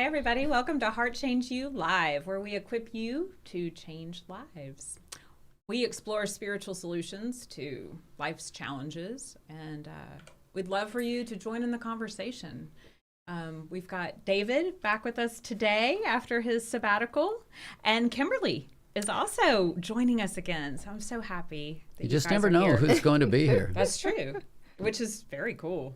Hi, everybody. Welcome to Heart Change You Live, where we equip you to change lives. We explore spiritual solutions to life's challenges, and we'd love for you to join in the conversation. We've got David back with us today after his sabbatical, and Kimberly is also joining us again. So I'm so happy that You you just guys never are know here. who's going to be here. That's true, which is very cool.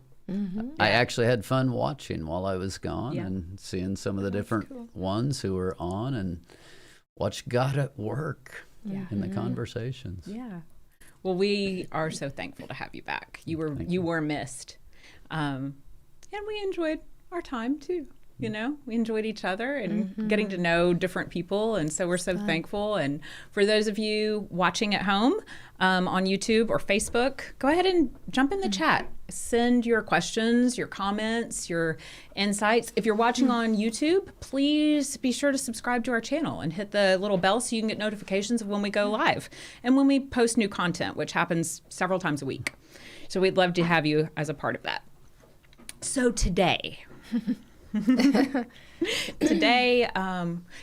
I actually had fun watching while I was gone Yeah. and seeing some of the different cool. ones who were on and watch God at work Yeah. in the conversations. Yeah. Well, we are so thankful to have you back. You were missed, and we enjoyed our time too. You know, we enjoyed each other and getting to know different people, and so we're so thankful. And for those of you watching at home on YouTube or Facebook, go ahead and jump in the chat. Send your questions, your comments, your insights. If you're watching on YouTube, please be sure to subscribe to our channel and hit the little bell so you can get notifications of when we go live and when we post new content, which happens several times a week. So we'd love to have you as a part of that. So today,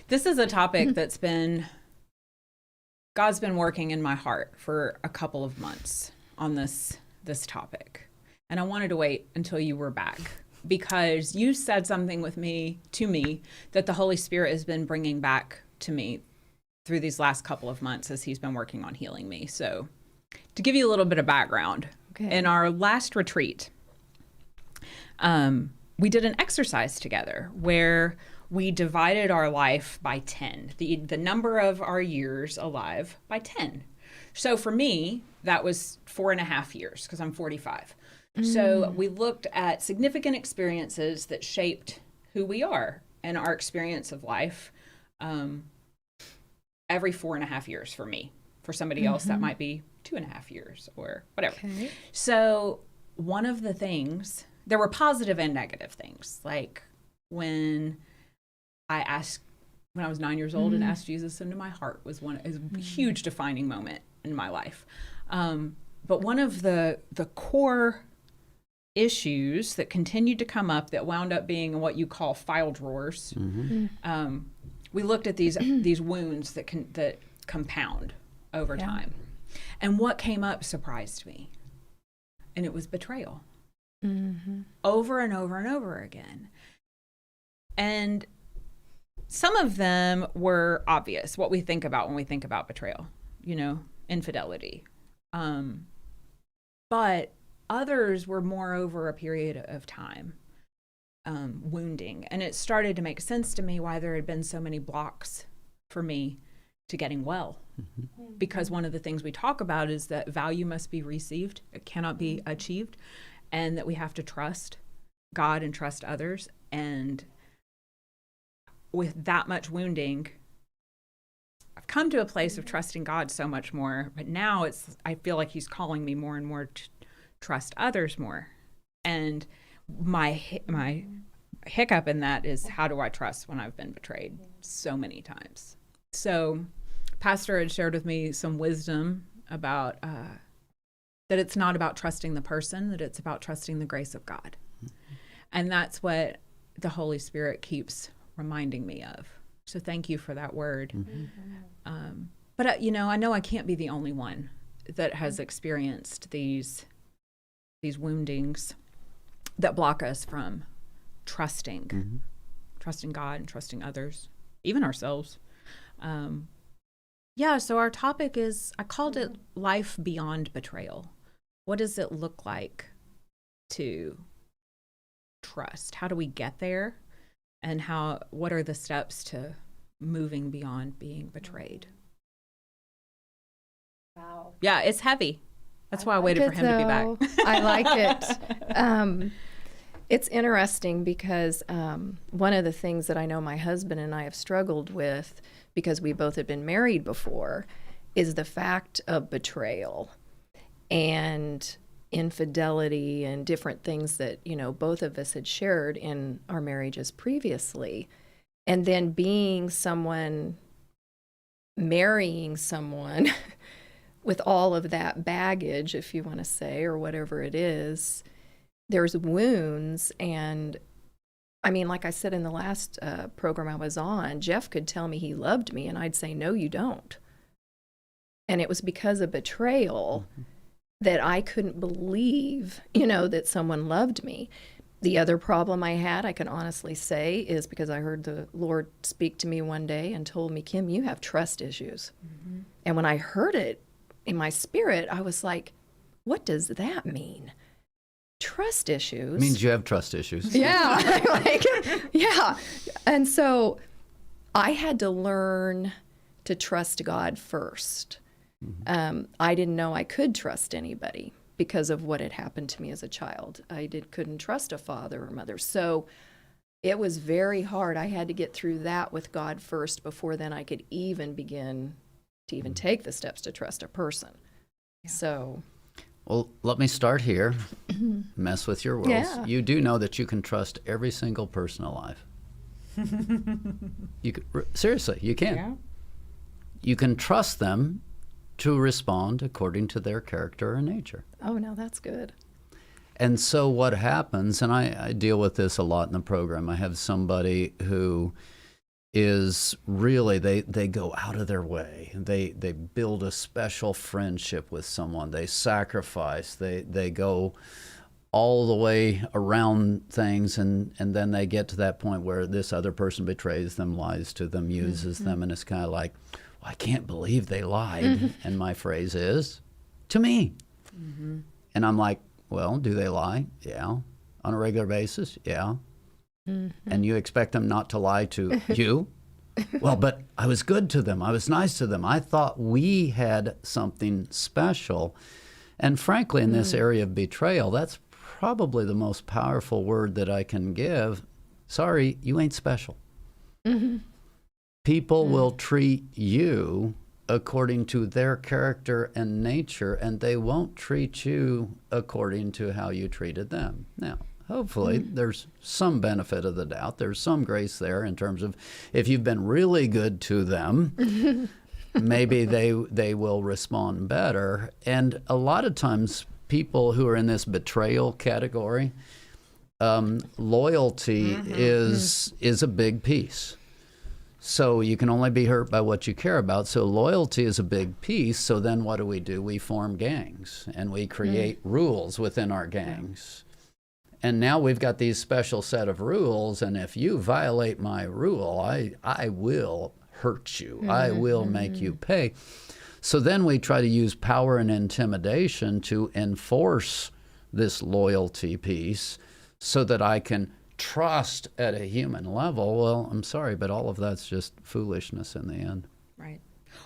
this is a topic that's God's been working in my heart for a couple of months on this topic. And I wanted to wait until you were back because you said something to me that the Holy Spirit has been bringing back to me through these last couple of months as he's been working on healing me. So to give you a little bit of background, in our last retreat, we did an exercise together where we divided our life by 10, the number of our years alive by 10. So for me, that was 4.5 years because I'm 45. So we looked at significant experiences that shaped who we are and our experience of life every 4.5 years for me. For somebody else, that might be 2.5 years or whatever. Okay. So one of the things, there were positive and negative things, like when I was 9 years old and asked Jesus into my heart was a huge defining moment in my life. But one of the core issues that continued to come up that wound up being what you call file drawers, we looked at these wounds that compound over time. And what came up surprised me. And it was betrayal. Over and over and over again. And some of them were obvious, what we think about when we think about betrayal, infidelity. But others were more over a period of time, wounding. And it started to make sense to me why there had been so many blocks for me to getting well. Because one of the things we talk about is that value must be received. It cannot be achieved. And that we have to trust God and trust others. And with that much wounding, I've come to a place of trusting God so much more. But now I feel like he's calling me more and more to trust others more. And my hiccup in that is, how do I trust when I've been betrayed so many times? So Pastor had shared with me some wisdom about that it's not about trusting the person, that it's about trusting the grace of God. And that's what the Holy Spirit keeps reminding me of. So thank you for that word. But, I know I can't be the only one that has experienced these woundings that block us from trusting God and trusting others, even ourselves. So our topic is, I called it Life Beyond Betrayal. What does it look like to trust? How do we get there? And what are the steps to moving beyond being betrayed? Wow. Yeah, it's heavy. That's why I waited for him to be back. I like it. It's interesting because one of the things that I know my husband and I have struggled with, because we both had been married before, is the fact of betrayal and infidelity and different things that, both of us had shared in our marriages previously. And then marrying someone with all of that baggage, if you want to say, or whatever it is, there's wounds, and I mean, like I said in the last program I was on, Jeff could tell me he loved me, and I'd say, no, you don't. And it was because of betrayal that I couldn't believe, that someone loved me. The other problem I had, I can honestly say, is because I heard the Lord speak to me one day and told me, Kim, you have trust issues. And when I heard it in my spirit, I was like, what does that mean? Trust issues? Means you have trust issues. Yeah. Yeah. And so I had to learn to trust God first. I didn't know I could trust anybody because of what had happened to me as a child. I couldn't trust a father or mother. So it was very hard. I had to get through that with God first before then I could even begin to even take the steps to trust a person. Yeah. So... Well, let me start here. Mess with your worlds. Yeah. You do know that you can trust every single person alive. Seriously, you can. Yeah. You can trust them to respond according to their character and nature. Oh, no, that's good. And so what happens, and I deal with this a lot in the program, I have somebody who is really, they go out of their way. They build a special friendship with someone. They sacrifice. They go all the way around things, and then they get to that point where this other person betrays them, lies to them, uses them, and it's kind of like, well, I can't believe they lied. And my phrase is, to me. And I'm like, well, do they lie? Yeah. On a regular basis? Yeah. And you expect them not to lie to you? Well, but I was good to them. I was nice to them. I thought we had something special. And frankly, in this area of betrayal, that's probably the most powerful word that I can give. Sorry, you ain't special. People will treat you according to their character and nature, and they won't treat you according to how you treated them. Now, hopefully, there's some benefit of the doubt. There's some grace there in terms of if you've been really good to them, maybe they will respond better. And a lot of times, people who are in this betrayal category, loyalty is a big piece. So you can only be hurt by what you care about. So loyalty is a big piece. So then what do? We form gangs, and we create rules within our gangs. And now we've got these special set of rules, and if you violate my rule, I will hurt you. I will make you pay. So then we try to use power and intimidation to enforce this loyalty piece so that I can trust at a human level. Well, I'm sorry, but all of that's just foolishness in the end. Right.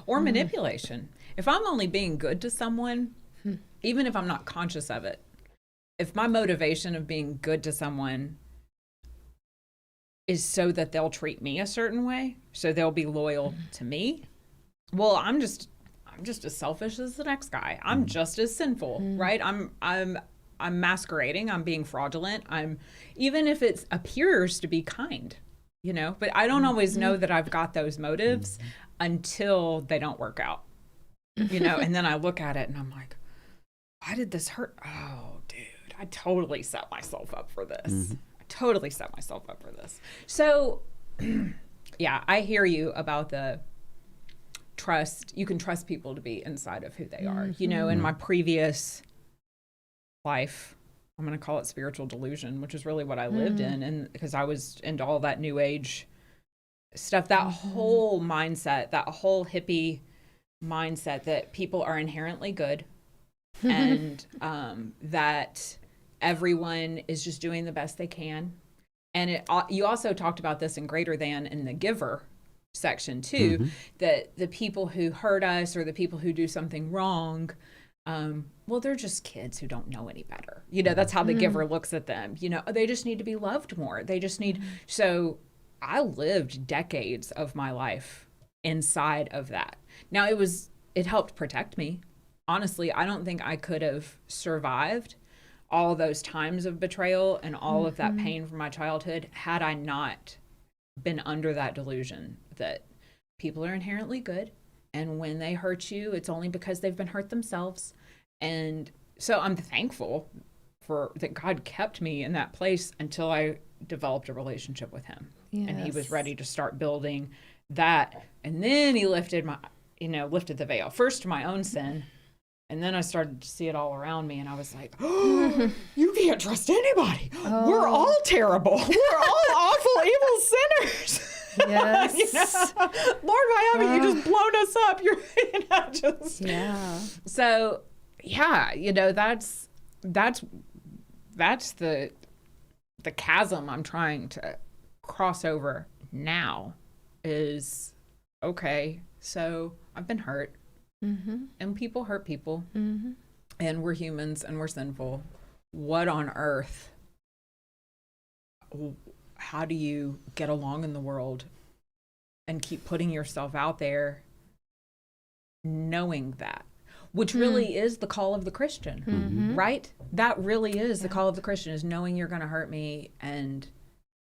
Or manipulation. If I'm only being good to someone, even if I'm not conscious of it, if my motivation of being good to someone is so that they'll treat me a certain way, so they'll be loyal to me, well, I'm just as selfish as the next guy. I'm just as sinful, right? I'm masquerading. I'm being fraudulent. Even if it appears to be kind, but I don't always know that I've got those motives until they don't work out, and then I look at it and I'm like, why did this hurt? Oh, dude, I totally set myself up for this. So, yeah, I hear you about the trust. You can trust people to be inside of who they are. In my previous life, I'm going to call it spiritual delusion, which is really what I lived in, and because I was into all that new age stuff, that whole mindset, that whole hippie mindset that people are inherently good and that everyone is just doing the best they can. And you also talked about this in Greater Than in the Giver section too, that the people who hurt us or the people who do something wrong, well, they're just kids who don't know any better. That's how the Giver looks at them. They just need to be loved more. They just need. So I lived decades of my life inside of that. Now it helped protect me. Honestly, I don't think I could have survived all those times of betrayal and all of that pain from my childhood had I not been under that delusion that people are inherently good. And when they hurt you, it's only because they've been hurt themselves. And so I'm thankful for that God kept me in that place until I developed a relationship with him. And he was Yes. ready to start building that. And then he lifted lifted the veil, first to my own sin. And then I started to see it all around me, and I was like, oh, you can't trust anybody. Oh. We're all terrible. We're all awful, evil sinners. Yes. Lord, why haven't you just blown us up? You're just. Yeah. So, yeah, that's the chasm I'm trying to cross over now is, okay, so I've been hurt. Mm-hmm. And people hurt people, Mm-hmm. and we're humans and we're sinful. What on earth? How do you get along in the world and keep putting yourself out there knowing that? Which really is the call of the Christian, Mm-hmm. right? That really is the call of the Christian, is knowing you're going to hurt me and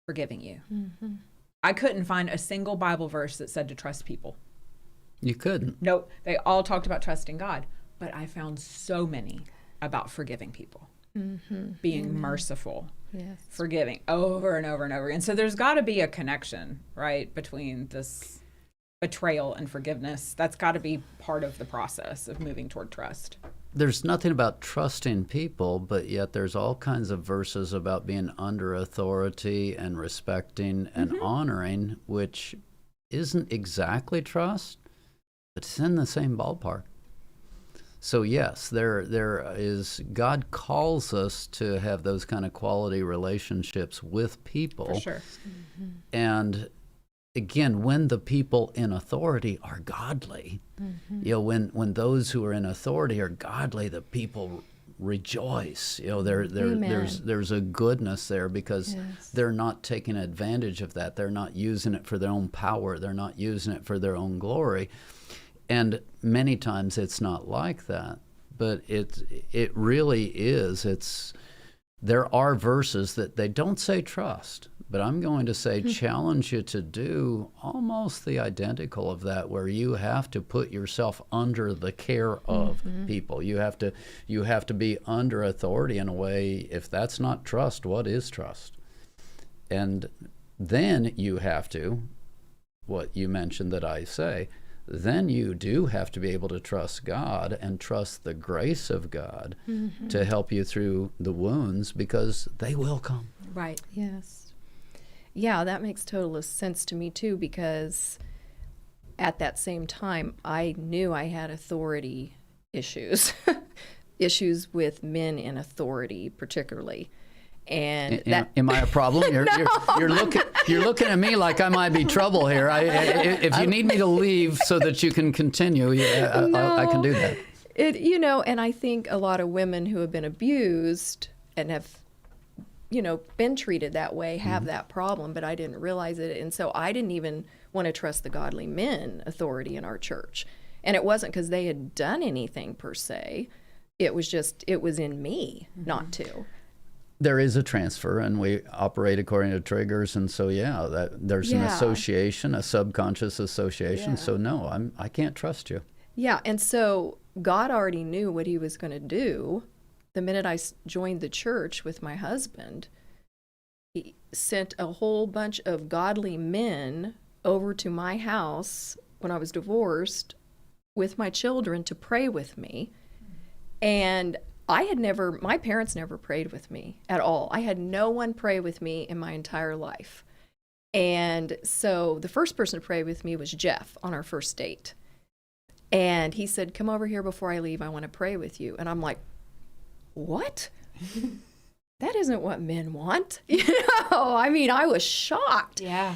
forgiving you. Mm-hmm. I couldn't find a single Bible verse that said to trust people. You couldn't. Nope. They all talked about trusting God, but I found so many about forgiving people, Mm-hmm. being merciful, Yes. forgiving over and over and over again. So there's got to be a connection, right, between this betrayal and forgiveness. That's got to be part of the process of moving toward trust. There's nothing about trusting people, but yet there's all kinds of verses about being under authority and respecting and honoring, which isn't exactly trust, but it's in the same ballpark. So yes, there is, God calls us to have those kind of quality relationships with people. For sure. And again, when the people in authority are godly, when those who are in authority are godly, the people rejoice. There's a goodness there because Yes. they're not taking advantage of that. They're not using it for their own power. They're not using it for their own glory. And many times it's not like that, but it really is. There are verses that they don't say trust, but I'm going to say challenge you to do almost the identical of that, where you have to put yourself under the care of people. You have to be under authority in a way. If that's not trust, what is trust? And then you have to, what you mentioned that I say, then you do have to be able to trust God and trust the grace of God to help you through the wounds, because they will come. Right. Yes. Yeah, that makes total sense to me too, because at that same time, I knew I had authority issues, issues with men in authority particularly. And Am I a problem? You're looking at me like I might be trouble here. If you need me to leave so that you can continue, I can do that. And I think a lot of women who have been abused and have, been treated that way have that problem, but I didn't realize it. And so I didn't even want to trust the godly men authority in our church. And it wasn't because they had done anything per se. It was in me not to. There is a transfer, and we operate according to triggers, and so there's an association, a subconscious association. Yeah. So no, I can't trust you. Yeah, and so God already knew what he was going to do. The minute I joined the church with my husband, he sent a whole bunch of godly men over to my house when I was divorced with my children to pray with me. And my parents never prayed with me at all. I had no one pray with me in my entire life. And so the first person to pray with me was Jeff on our first date. And he said, "Come over here before I leave. I want to pray with you." And I'm like, "What? That isn't what men want." I was shocked. Yeah.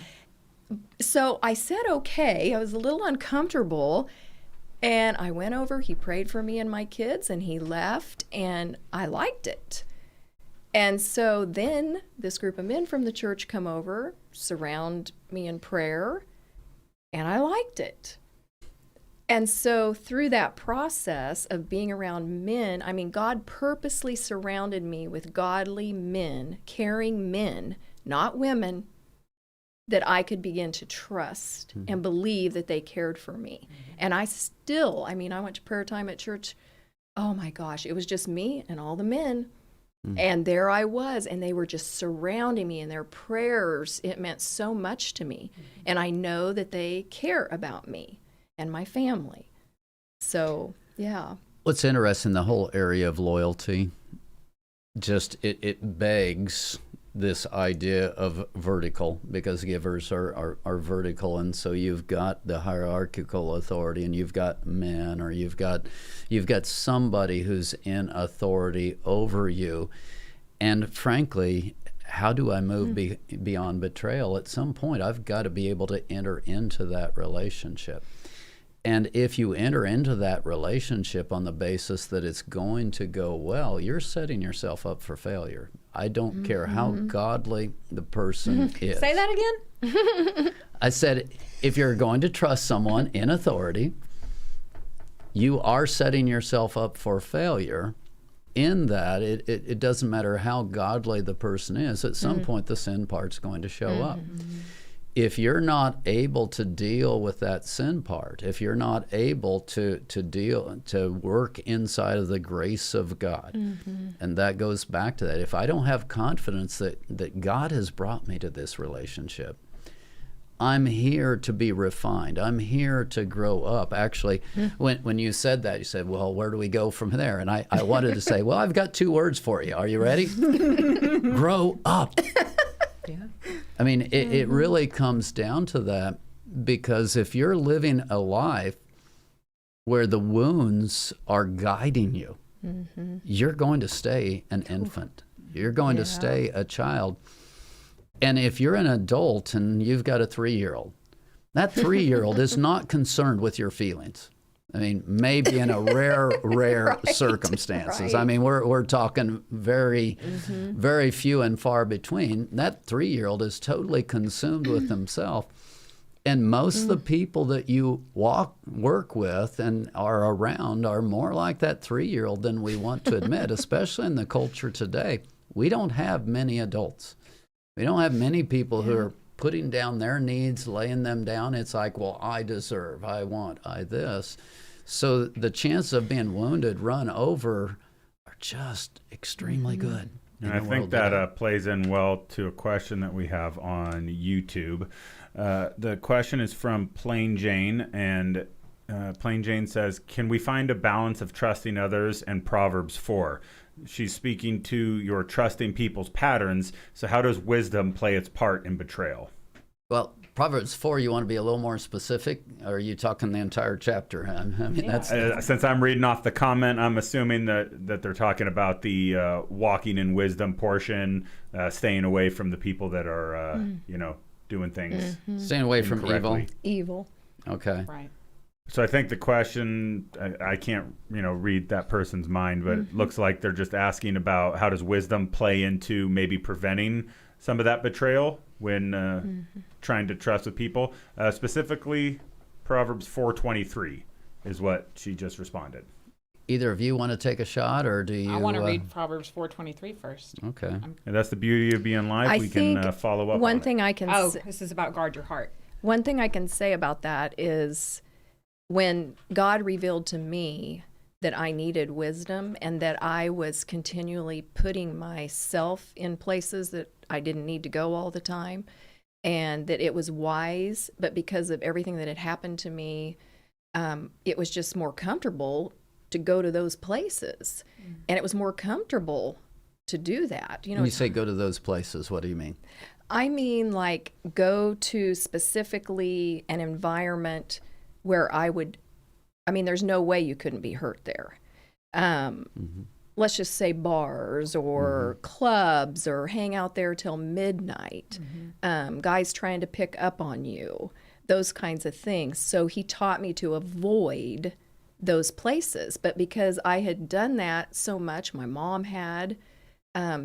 So I said, okay. I was a little uncomfortable. And I went over, he prayed for me and my kids, and he left, and I liked it. And so then this group of men from the church come over, surround me in prayer, and I liked it. And so through that process of being around men, God purposely surrounded me with godly men, caring men, not women, that I could begin to trust and believe that they cared for me. And I still, I went to prayer time at church. Oh my gosh, it was just me and all the men. And there I was, and they were just surrounding me, and their prayers, it meant so much to me. And I know that they care about me and my family. So, yeah. What's interesting, the whole area of loyalty, just it begs this idea of vertical, because givers are vertical, and so you've got the hierarchical authority, and you've got men, or you've got somebody who's in authority over you. And frankly, how do I move beyond betrayal? At some point, I've got to be able to enter into that relationship. And if you enter into that relationship on the basis that it's going to go well, you're setting yourself up for failure. I don't care how godly the person is. Say that again? I said, if you're going to trust someone in authority, you are setting yourself up for failure, in that it doesn't matter how godly the person is. At some point, the sin part's going to show up. If you're not able to deal with that sin part, if you're not able to work inside of the grace of God, and that goes back to that. If I don't have confidence that God has brought me to this relationship, I'm here to be refined. I'm here to grow up. Actually, when you said that, you said, well, where do we go from there? And I wanted to say, well, I've got 2 words for you. Are you ready? Grow up. Yeah. I mean, it really comes down to that, because if you're living a life where the wounds are guiding you, you're going to stay an infant. You're going to stay a child. And if you're an adult and you've got a 3-year-old, that 3-year-old is not concerned with your feelings. I mean, maybe in a rare circumstances. Right. I mean, we're talking very, very few and far between. That 3-year-old is totally consumed with himself. And most of the people that you work with and are around are more like that 3-year-old than we want to admit, especially in the culture today. We don't have many adults. We don't have many people who are putting down their needs, laying them down. It's like, well, I deserve, I want, I this. So the chances of being wounded, run over, are just extremely good. And I think that plays in well to a question that we have on YouTube. The question is from Plain Jane, and Plain Jane says, can we find a balance of trusting others and Proverbs 4? She's speaking to your trusting people's patterns. So how does wisdom play its part in betrayal? Well, Proverbs 4, you want to be a little more specific? Or are you talking the entire chapter? I mean, that's since I'm reading off the comment, I'm assuming that they're talking about the walking in wisdom portion, staying away from the people that are, doing things. Staying away from Evil. Okay. Right. So I think the question, I can't, read that person's mind, but it looks like they're just asking about how does wisdom play into maybe preventing some of that betrayal when trying to trust with people. Specifically, Proverbs 4:23 is what she just responded. Either of you want to take a shot, or do you? I want to read Proverbs 4:23 first. Okay. And that's the beauty of being live. We can follow up. One thing I can. This is about guard your heart. One thing I can say about that is, when God revealed to me that I needed wisdom and that I was continually putting myself in places that I didn't need to go all the time, and that it was wise, but because of everything that had happened to me, it was just more comfortable to go to those places. And it was more comfortable to do that. When you say go to those places, what do you mean? I mean, like, go to specifically an environment where there's no way you couldn't be hurt there. Let's just say bars or clubs, or hang out there till midnight. Guys trying to pick up on you, those kinds of things. So he taught me to avoid those places. But because I had done that so much, my mom had,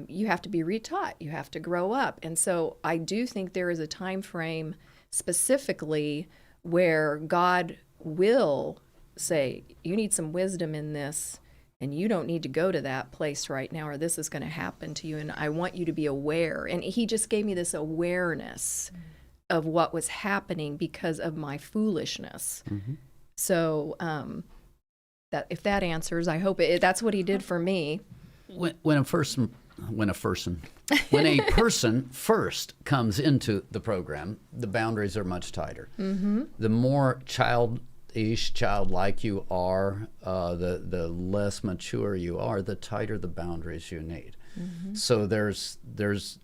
you have to be retaught. You have to grow up. And so I do think there is a time frame specifically where God will say, you need some wisdom in this, and you don't need to go to that place right now, or this is going to happen to you, and I want you to be aware. And he just gave me this awareness of what was happening because of my foolishness. So that if that answers, I hope that's what he did for me. When a person when a person first comes into the program, the boundaries are much tighter. The more childlike you are, the less mature you are, the tighter the boundaries you need. So there's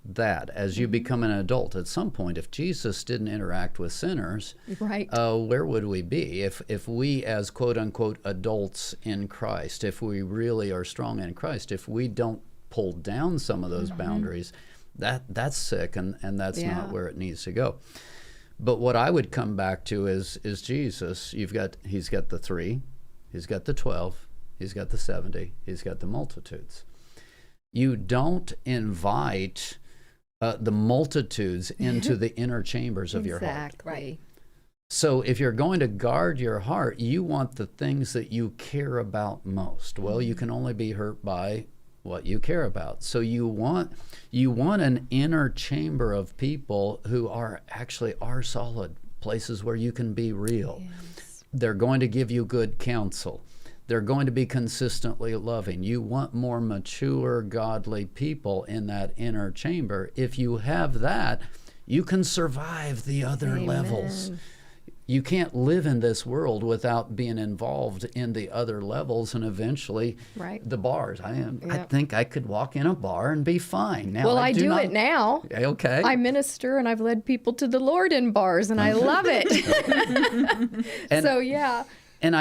that. As you become an adult, at some point, if Jesus didn't interact with sinners, Right. Where would we be? If we, as quote unquote adults in Christ, if we really are strong in Christ, if we don't pull down some of those boundaries, that's sick, and that's not where it needs to go. But what I would come back to is Jesus. He's got the 3, he's got the 12, he's got the 70, he's got the multitudes. You don't invite the multitudes into the inner chambers of your heart. Exactly. So if you're going to guard your heart, you want the things that you care about most. Well, you can only be hurt by what you care about. So you want an inner chamber of people who are solid, places where you can be real. Yes. They're going to give you good counsel. They're going to be consistently loving. You want more mature, godly people in that inner chamber. If you have that, you can survive the other levels. You can't live in this world without being involved in the other levels and eventually the bars. I think I could walk in a bar and be fine. Now, Well, I do it now. Okay. I minister and I've led people to the Lord in bars, and I love it. So, yeah. And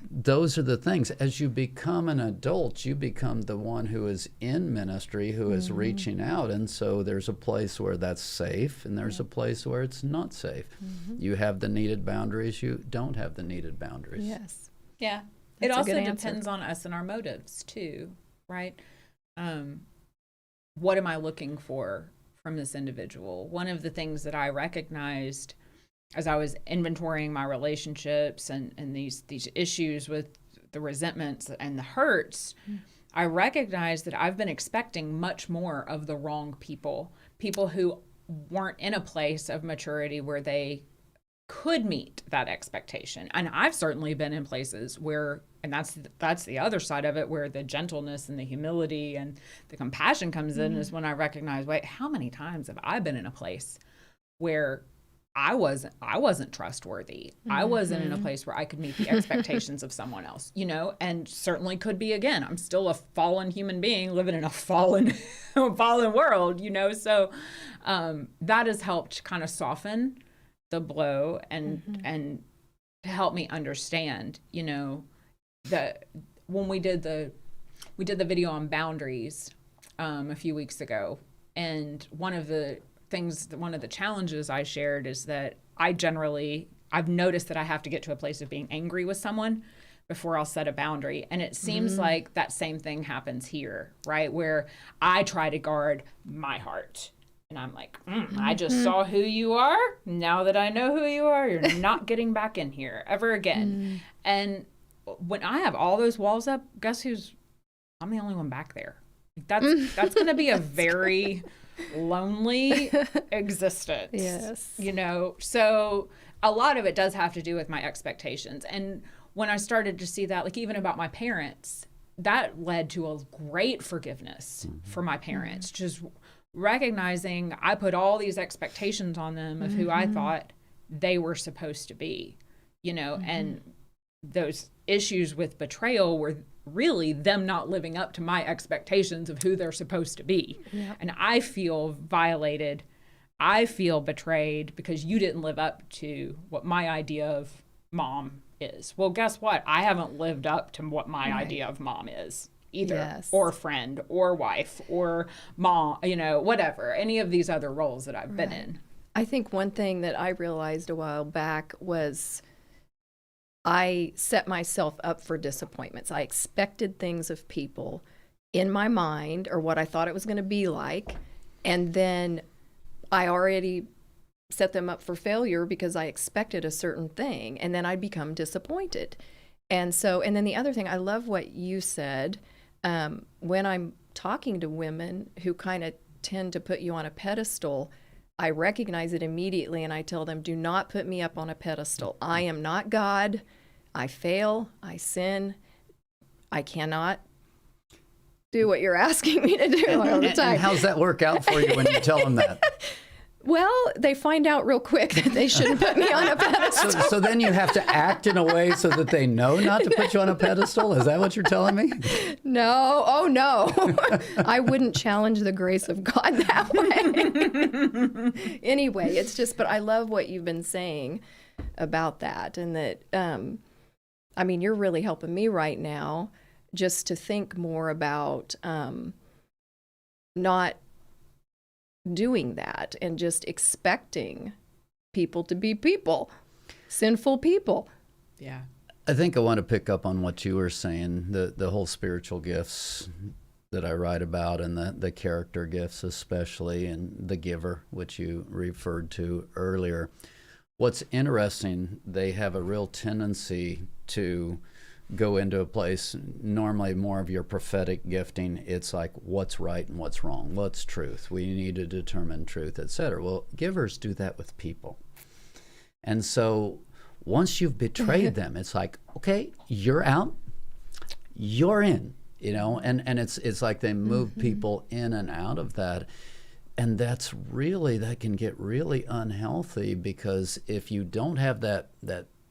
those are the things. As you become an adult, you become the one who is in ministry, who is reaching out. And so there's a place where that's safe, and there's a place where it's not safe. You have the needed boundaries, you don't have the needed boundaries. Yes. Yeah. That's It a also good answer. depends on us and our motives too, right? What am I looking for from this individual? One of the things that I recognized as I was inventorying my relationships and these issues with the resentments and the hurts, I recognized that I've been expecting much more of the wrong people who weren't in a place of maturity where they could meet that expectation. And I've certainly been in places where, and that's the other side of it, where the gentleness and the humility and the compassion comes in, is when I recognize, wait, how many times have I been in a place where I wasn't trustworthy. I wasn't in a place where I could meet the expectations of someone else, and certainly could be again. I'm still a fallen human being living in a fallen world, So that has helped kind of soften the blow and to help me understand, that when we did the video on boundaries a few weeks ago, and one of the challenges I shared is that I've noticed that I have to get to a place of being angry with someone before I'll set a boundary. And it seems like that same thing happens here, right? Where I try to guard my heart. And I'm like, I just saw who you are. Now that I know who you are, you're not getting back in here ever again. And when I have all those walls up, guess I'm the only one back there. That's going to be a very lonely existence. Yes. So a lot of it does have to do with my expectations. And when I started to see that, like even about my parents, that led to a great forgiveness for my parents. Just recognizing I put all these expectations on them of who I thought they were supposed to be, and those issues with betrayal were really them not living up to my expectations of who they're supposed to be. Yep. And I feel violated. I feel betrayed because you didn't live up to what my idea of mom is. Well, guess what? I haven't lived up to what my idea of mom is either. Yes. Or friend or wife or mom, whatever, any of these other roles that I've been in. I think one thing that I realized a while back was I set myself up for disappointments. I expected things of people in my mind, or what I thought it was going to be like, and then I already set them up for failure because I expected a certain thing, and then I'd become disappointed. And then the other thing, I love what you said, when I'm talking to women who kind of tend to put you on a pedestal, I recognize it immediately, and I tell them, do not put me up on a pedestal. I am not God. I fail. I sin. I cannot do what you're asking me to do all the time. And how's that work out for you when you tell them that? Well, they find out real quick that they shouldn't put me on a pedestal. So then you have to act in a way so that they know not to put you on a pedestal? Is that what you're telling me? No. Oh, no. I wouldn't challenge the grace of God that way. Anyway, it's just, but I love what you've been saying about that. And that, I mean, you're really helping me right now just to think more about not doing that and just expecting people to be people, sinful people. Yeah. I think I want to pick up on what you were saying, the whole spiritual gifts that I write about, and the character gifts especially, and the giver, which you referred to earlier. What's interesting, they have a real tendency to go into a place, normally more of your prophetic gifting, it's like what's right and what's wrong, what's truth, we need to determine truth, etc. Well, givers do that with people. And so once you've betrayed them, it's like, okay, you're out, you're in, you know, and it's like they move people in and out of that. And that can get really unhealthy, because if you don't have that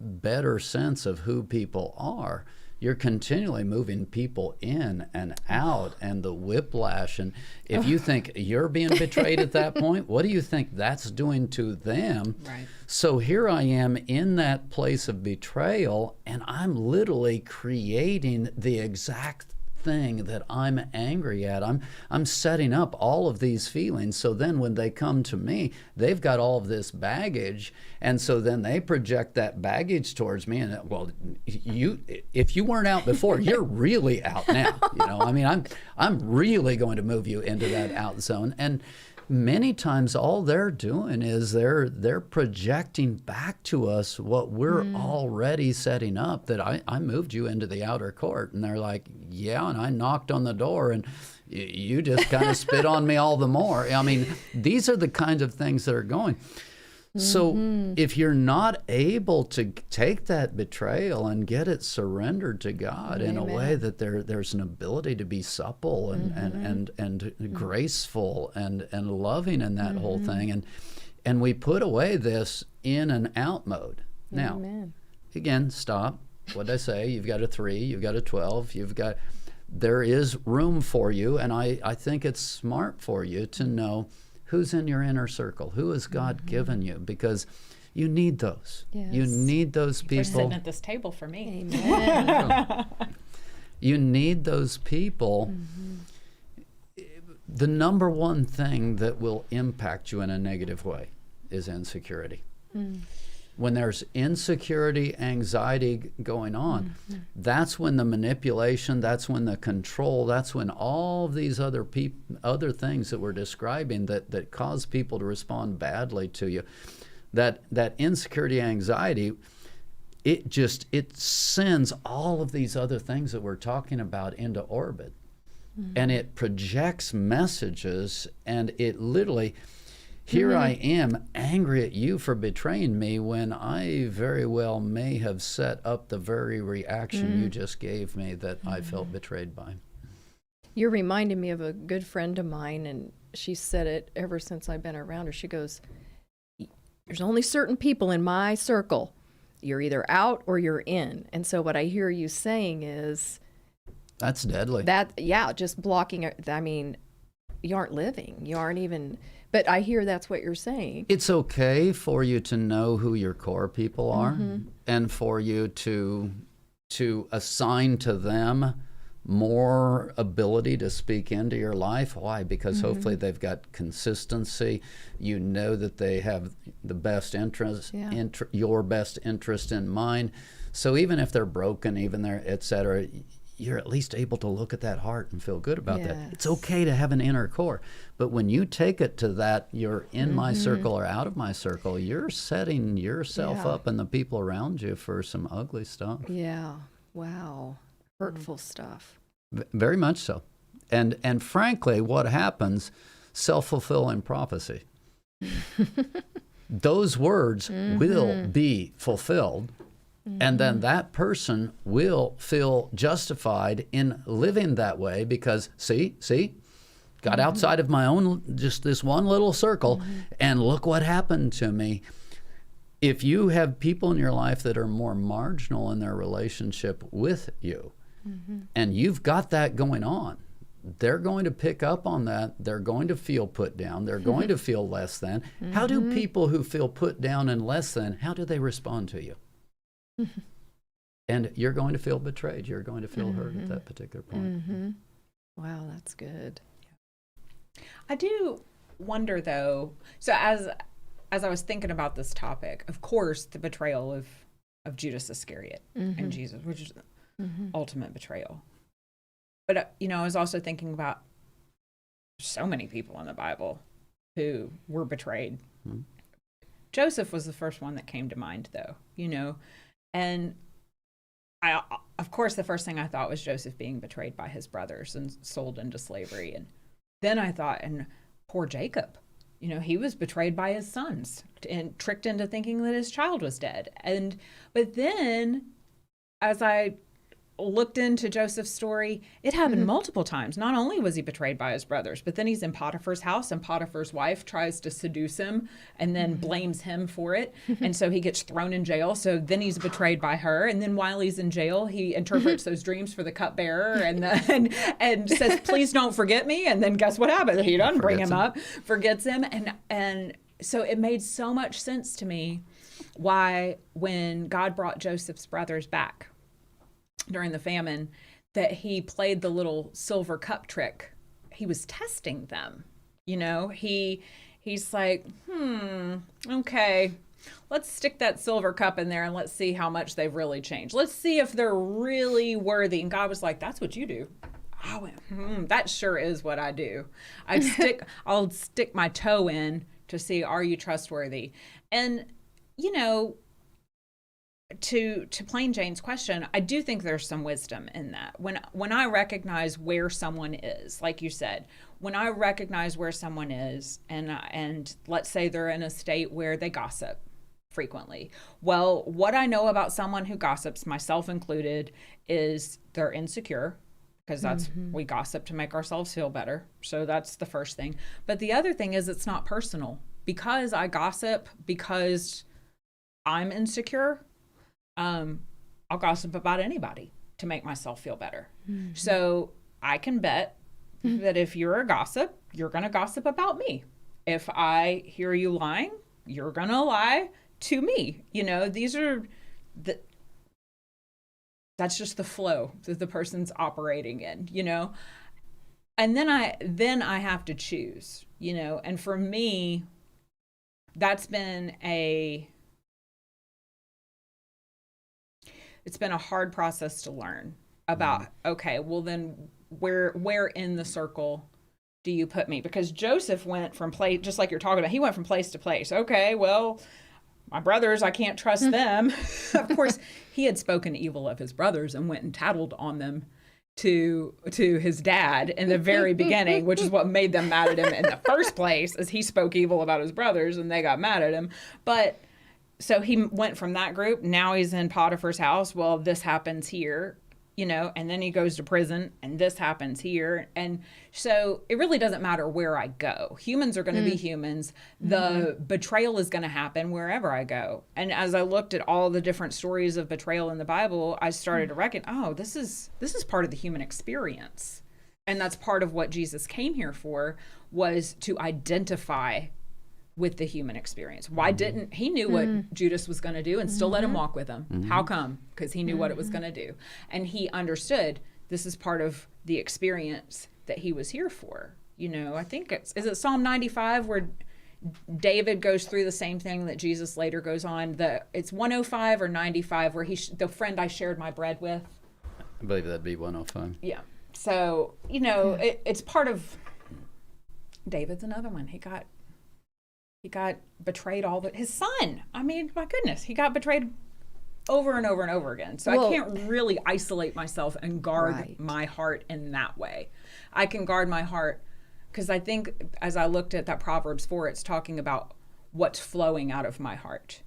better sense of who people are, you're continually moving people in and out, and the whiplash. And if you think you're being betrayed at that point, what do you think that's doing to them? Right. So here I am in that place of betrayal, and I'm literally creating the exact thing that I'm angry at. I'm setting up all of these feelings. So then when they come to me, they've got all of this baggage, and so then they project that baggage towards me. And well, if you weren't out before, you're really out now. You know, I mean, I'm really going to move you into that out zone. And many times all they're doing is they're projecting back to us what we're already setting up, that I moved you into the outer court. And they're like, yeah, and I knocked on the door and you just kind of spit on me all the more. I mean, these are the kinds of things that are going. So if you're not able to take that betrayal and get it surrendered to God in a way that there's an ability to be supple and graceful and loving in that whole thing, and we put away this in and out mode. Now, again, stop. What did I say? You've got a 3, you've got a 12, there is room for you, and I think it's smart for you to know who's in your inner circle, who has God given you, because you need those. Yes. You need those people. You're sitting at this table for me. Amen. You need those people. The number one thing that will impact you in a negative way is insecurity. When there's insecurity, anxiety going on, that's when the manipulation, that's when the control, that's when all of these other things that we're describing that cause people to respond badly to you, that insecurity, anxiety, it sends all of these other things that we're talking about into orbit. And it projects messages, and it literally, here I am angry at you for betraying me, when I very well may have set up the very reaction you just gave me that I felt betrayed by. You're reminding me of a good friend of mine, and she said it ever since I've been around her. She goes, there's only certain people in my circle. You're either out or you're in. And so what I hear you saying is, that's deadly. Just blocking. I mean, you aren't living. You aren't even... But I hear that's what you're saying. It's okay for you to know who your core people are, and for you to assign to them more ability to speak into your life. Why? Because hopefully they've got consistency. You know that they have the best interest, your best interest in mind. So even if they're broken, even they're et cetera, you're at least able to look at that heart and feel good about that. It's okay to have an inner core. But when you take it to that, you're in my circle or out of my circle, you're setting yourself up and the people around you for some ugly stuff. Yeah. Wow. Hurtful stuff. Very much so. And frankly, what happens, self-fulfilling prophecy. Those words will be fulfilled And then that person will feel justified in living that way because, see, got outside of my own, just this one little circle, and look what happened to me. If you have people in your life that are more marginal in their relationship with you, and you've got that going on, they're going to pick up on that. They're going to feel put down. They're going to feel less than. How do people who feel put down and less than, how do they respond to you? And you're going to feel betrayed. You're going to feel hurt at that particular point. Wow, that's good. I do wonder though, so as I was thinking about this topic, of course the betrayal of Judas Iscariot and Jesus, which is the ultimate betrayal. But I was also thinking about so many people in the Bible who were betrayed. Joseph was the first one that came to mind though, and I, of course, the first thing I thought was Joseph being betrayed by his brothers and sold into slavery. And then I thought, and poor Jacob, he was betrayed by his sons and tricked into thinking that his child was dead. But then as I looked into Joseph's story, it happened multiple times. Not only was he betrayed by his brothers, but then he's in Potiphar's house and Potiphar's wife tries to seduce him and then blames him for it. And so he gets thrown in jail. So then he's betrayed by her. And then while he's in jail, he interprets those dreams for the cupbearer and says, please don't forget me. And then guess what happens? He doesn't bring him up, forgets him. And so it made so much sense to me why when God brought Joseph's brothers back during the famine, that he played the little silver cup trick. He was testing them. He's like, okay, let's stick that silver cup in there and let's see how much they've really changed. Let's see if they're really worthy. And God was like, that's what you do. I went, that sure is what I do. I'll stick my toe in to see, are you trustworthy? And, to Plain Jane's question, I do think there's some wisdom in that. When I recognize where someone is, like you said, when I recognize where someone is, and let's say they're in a state where they gossip frequently. Well, what I know about someone who gossips, myself included, is they're insecure, because we gossip to make ourselves feel better. So that's the first thing. But the other thing is it's not personal. Because I gossip, because I'm insecure, I'll gossip about anybody to make myself feel better. So I can bet that if you're a gossip, you're going to gossip about me. If I hear you lying, you're going to lie to me. That's just the flow that the person's operating in, And then I have to choose, and for me, that's been it's been a hard process to learn about, okay, well then where in the circle do you put me? Because Joseph went from place, just like you're talking about, he went from place to place. Okay, well, my brothers, I can't trust them. Of course, he had spoken evil of his brothers and went and tattled on them to his dad in the very beginning, which is what made them mad at him in the first place, as he spoke evil about his brothers and they got mad at him. But so he went from that group. Now he's in Potiphar's house. Well, this happens here, and then he goes to prison and this happens here. And so it really doesn't matter where I go. Humans are going to be humans. The betrayal is going to happen wherever I go. And as I looked at all the different stories of betrayal in the Bible, I started to reckon, this is part of the human experience. And that's part of what Jesus came here for, was to identify with the human experience. Why didn't he knew what Judas was going to do and still let him walk with him? How come? Because he knew what it was going to do. And he understood this is part of the experience that he was here for. I think is it Psalm 95 where David goes through the same thing that Jesus later goes on. It's 105 or 95 where the friend I shared my bread with. I believe that'd be 105. Yeah. So, it's part of David's another one. He got betrayed his son. I mean, my goodness, he got betrayed over and over and over again. So I can't really isolate myself and guard my heart in that way. I can guard my heart because I think as I looked at that Proverbs 4, it's talking about what's flowing out of my heart.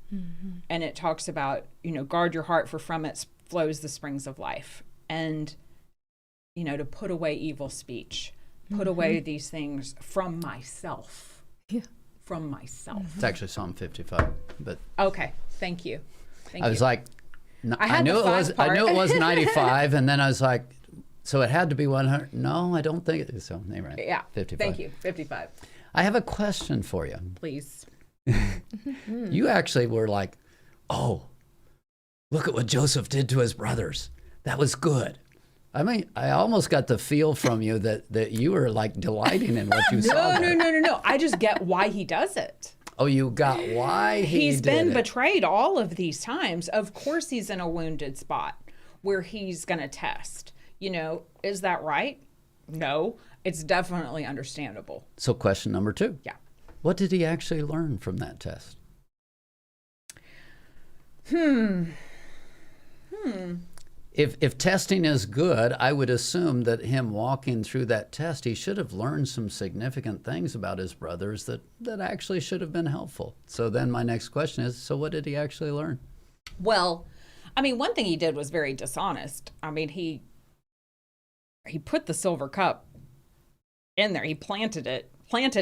And it talks about, guard your heart, for from it flows the springs of life. And, to put away evil speech, put away these things from myself. Yeah. From myself. It's actually Psalm 55, but Okay. Thank you. I was like, had knew the it was. five I knew part. it was 95, and then I was like, so it had to be 100. No, I don't think it. So anyway, Yeah. 55. Thank you. 55. I have a question for you. Please. You actually were like, oh, look at what Joseph did to his brothers. That was good. I mean, I almost got the feel from you that you were like delighting in what you saw. No. I just get why he does it. Oh, you got why He's did been it. betrayed all of these times. Of course he's in a wounded spot where he's going to test. Is that right? No. It's definitely understandable. So question number 2. Yeah. What did he actually learn from that test? If testing is good, I would assume that him walking through that test, he should have learned some significant things about his brothers that actually should have been helpful. So then my next question is, so what did he actually learn? Well, one thing he did was very dishonest. He put the silver cup in there. He planted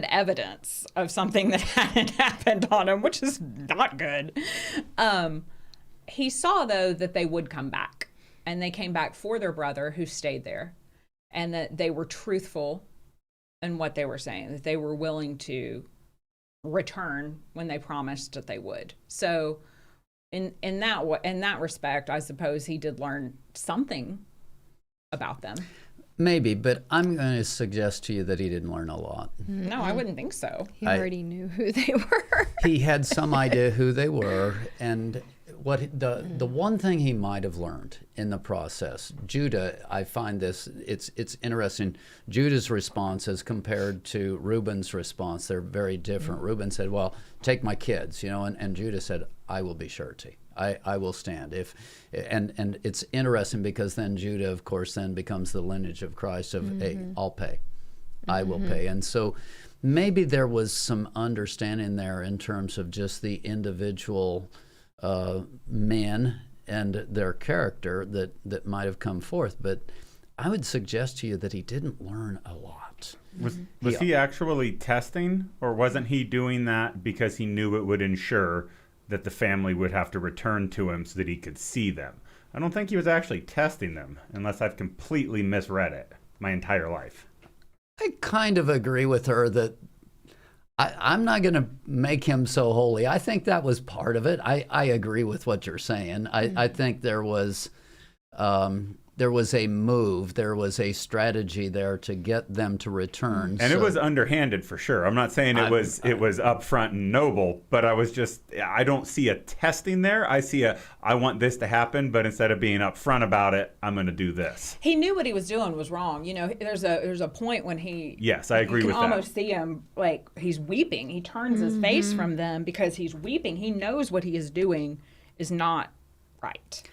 evidence of something that hadn't happened on him, which is not good. He saw, though, that they would come back. And they came back for their brother who stayed there, and that they were truthful in what they were saying, that they were willing to return when they promised that they would. So in that respect, I suppose he did learn something about them. Maybe, but I'm going to suggest to you that he didn't learn a lot. No, I wouldn't think so. He already knew who they were. He had some idea who they were, and what the one thing he might have learned in the process, Judah, I find this, it's interesting. Judah's response as compared to Reuben's response, they're very different. Reuben said, well, take my kids, and Judah said, I will be surety. I will stand. And it's interesting because then Judah, of course, then becomes the lineage of Christ of, hey, I'll pay. I will pay. And so maybe there was some understanding there in terms of just the individual men and their character that might have come forth. But I would suggest to you that he didn't learn a lot. Was he actually testing, or wasn't he doing that because he knew it would ensure that the family would have to return to him so that he could see them? I don't think he was actually testing them, unless I've completely misread it my entire life. I kind of agree with her that I'm not going to make him so holy. I think that was part of it. I agree with what you're saying. I think there was a move, there was a strategy there to get them to return. And it was underhanded for sure. I'm not saying it was upfront and noble, but I don't see a testing there. I see I want this to happen, but instead of being upfront about it, I'm going to do this. He knew what he was doing was wrong. There's a point when he... Yes, I agree with that. You can almost see him like he's weeping. He turns his face from them because he's weeping. He knows what he is doing is not right.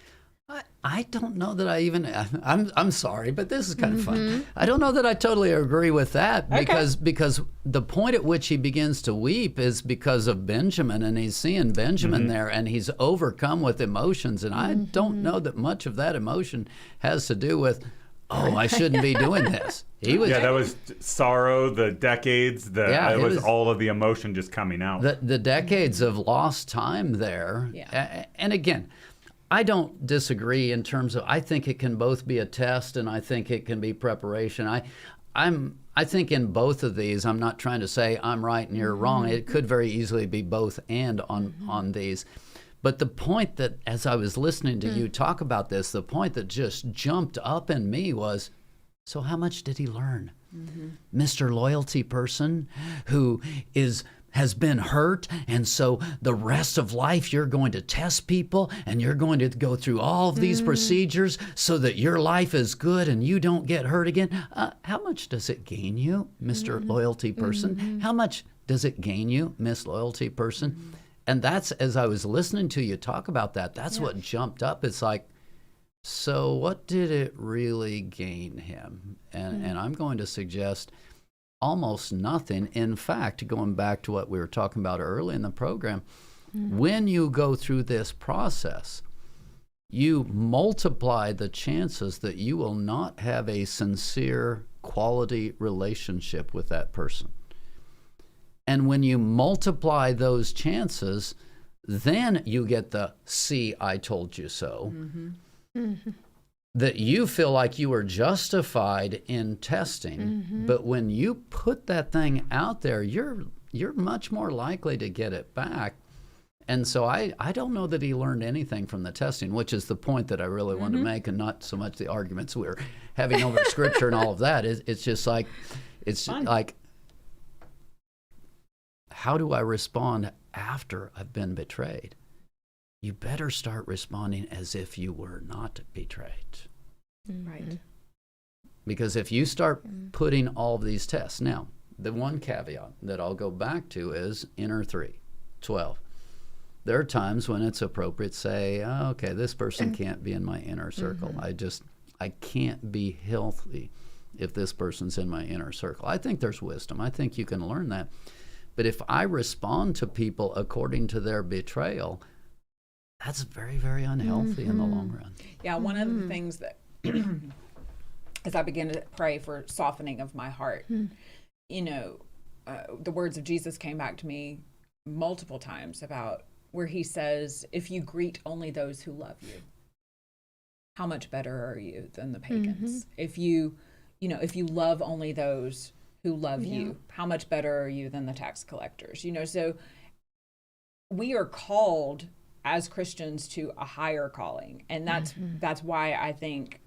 I don't know that I even, I'm sorry, but this is kind of fun. I don't know that I totally agree with that because the point at which he begins to weep is because of Benjamin, and he's seeing Benjamin there, and he's overcome with emotions, and I don't know that much of that emotion has to do with, I shouldn't be doing this. That was sorrow, the decades, it was all of the emotion just coming out. The decades of lost time there. Yeah. And again, I don't disagree in terms of, I think it can both be a test and I think it can be preparation. I think in both of these, I'm not trying to say I'm right and you're wrong. It could very easily be both and on these. But the point that, as I was listening to you talk about this, the point that just jumped up in me was, so how much did he learn? Mr. Loyalty person who has been hurt, and so the rest of life you're going to test people and you're going to go through all of these procedures so that your life is good and you don't get hurt again. How much does it gain you, Mr. Loyalty person? How much does it gain you, Miss Loyalty person? And that's, as I was listening to you talk about that, that's what jumped up. It's like, so what did it really gain him? And I'm going to suggest almost nothing. In fact, going back to what we were talking about early in the program, when you go through this process, you multiply the chances that you will not have a sincere, quality relationship with that person. And when you multiply those chances, then you get the "see, I told you so." That you feel like you are justified in testing, but when you put that thing out there, you're much more likely to get it back. And so I don't know that he learned anything from the testing, which is the point that I really wanted to make, and not so much the arguments we were having over Scripture and all of that. It's just like, it's Fun. like, how do I respond after I've been betrayed? You better start responding as if you were not betrayed. Right. Because if you start putting all of these tests, now, the one caveat that I'll go back to is inner 3, 12. There are times when it's appropriate to say, oh, okay, this person can't be in my inner circle. I can't be healthy if this person's in my inner circle. I think there's wisdom. I think you can learn that. But if I respond to people according to their betrayal, that's very, very unhealthy in the long run. Yeah, one of the things that, as I begin to pray for softening of my heart, you know, the words of Jesus came back to me multiple times about where he says, if you greet only those who love you, how much better are you than the pagans? If you love only those who love you, how much better are you than the tax collectors? You know, so we are called as Christians to a higher calling. And that's why I think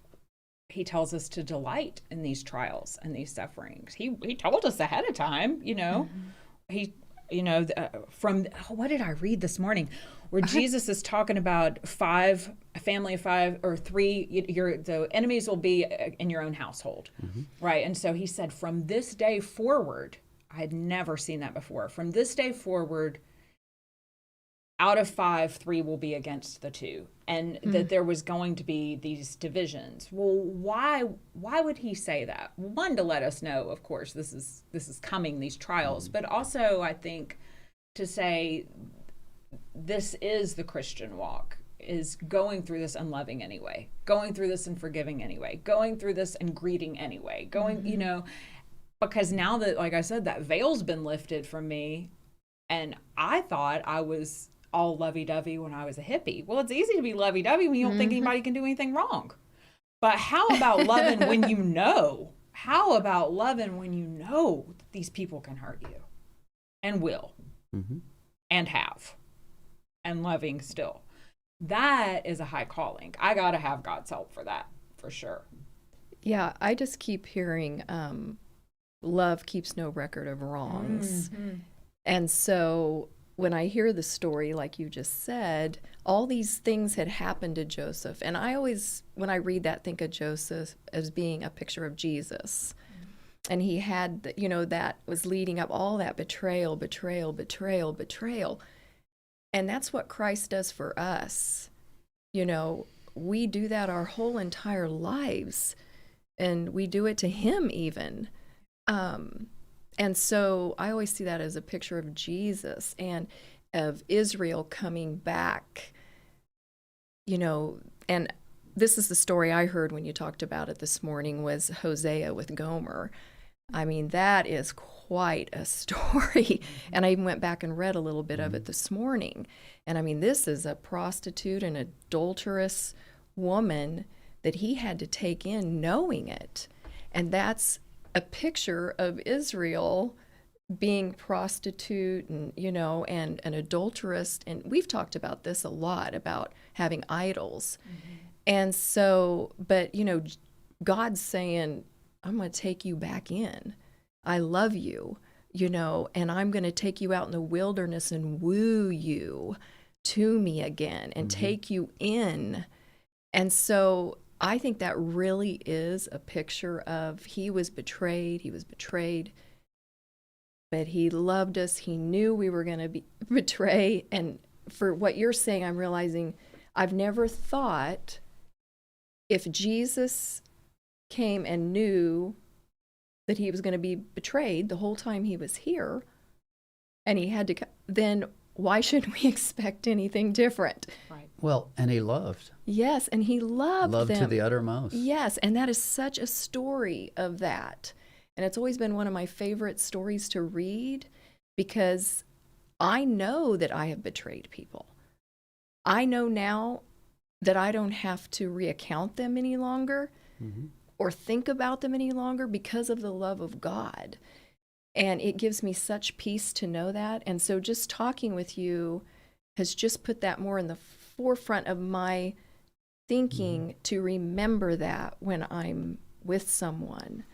he tells us to delight in these trials and these sufferings. He told us ahead of time, you know, from what did I read this morning where Jesus is talking about a family of 5 or 3, the enemies will be in your own household. Right. And so he said, from this day forward, I had never seen that before. From this day forward, out of 5, 3 will be against the 2, and that there was going to be these divisions. Well, why would he say that? One, to let us know, of course, this is coming, these trials, but also I think to say this is the Christian walk, is going through this and loving anyway, going through this and forgiving anyway, going through this and greeting anyway, you know, because now that, like I said, that veil's been lifted from me, and I thought I was all lovey-dovey when I was a hippie. Well, it's easy to be lovey-dovey when you don't think anybody can do anything wrong. But how about loving when you know? How about loving when you know that these people can hurt you and will and have, and loving still? That is a high calling. I got to have God's help for that, for sure. Yeah, I just keep hearing love keeps no record of wrongs. And so when I hear the story, like you just said, all these things had happened to Joseph. And I always, when I read that, think of Joseph as being a picture of Jesus. And he had, you know, that was leading up all that betrayal. And that's what Christ does for us. You know, we do that our whole entire lives. And we do it to him even. And so I always see that as a picture of Jesus and of Israel coming back, you know. And this is the story I heard when you talked about it this morning, was Hosea with Gomer. I mean, that is quite a story. And I even went back and read a little bit of it this morning. And I mean, this is a prostitute, an adulterous woman that he had to take in knowing it. And that's a picture of Israel being prostitute and, you know, and an adulteress. And we've talked about this a lot, about having idols. And so, but, you know, God's saying, I'm going to take you back in. I love you, you know, and I'm going to take you out in the wilderness and woo you to me again and take you in. And so I think that really is a picture of he was betrayed, but he loved us. He knew we were going to betray. And for what you're saying, I'm realizing I've never thought if Jesus came and knew that he was going to be betrayed the whole time he was here, and he had to, then why should we expect anything different? Right. Well, and he loved. Yes, and he loved them. To the uttermost. Yes, and that is such a story of that. And it's always been one of my favorite stories to read, because I know that I have betrayed people. I know now that I don't have to recount them any longer or think about them any longer because of the love of God. And it gives me such peace to know that. And so just talking with you has just put that more in the forefront of my thinking, to remember that when I'm with someone.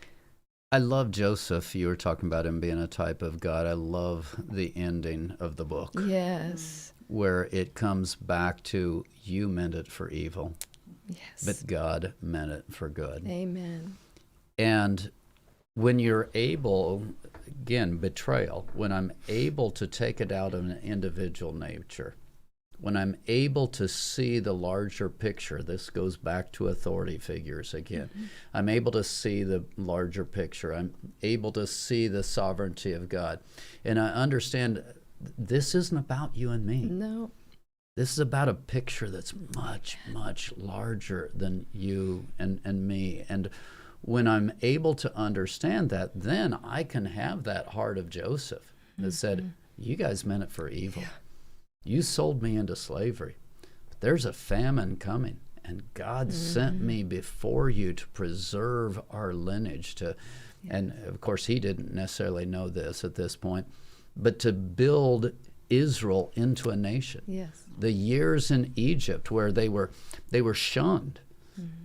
I love Joseph. You were talking about him being a type of God. I love the ending of the book. Yes. Where it comes back to, you meant it for evil, Yes. but God meant it for good. Amen. And when you're able, again, betrayal, when I'm able to take it out of an individual nature, when I'm able to see the larger picture, this goes back to authority figures again. I'm able to see the larger picture. I'm able to see the sovereignty of God. And I understand this isn't about you and me. No. This is about a picture that's much, much larger than you and me. And when I'm able to understand that, then I can have that heart of Joseph that said, you guys meant it for evil. Yeah. You sold me into slavery. But there's a famine coming, and God sent me before you to preserve our lineage. And of course, he didn't necessarily know this at this point, but to build Israel into a nation. Yes. The years in Egypt where they were shunned,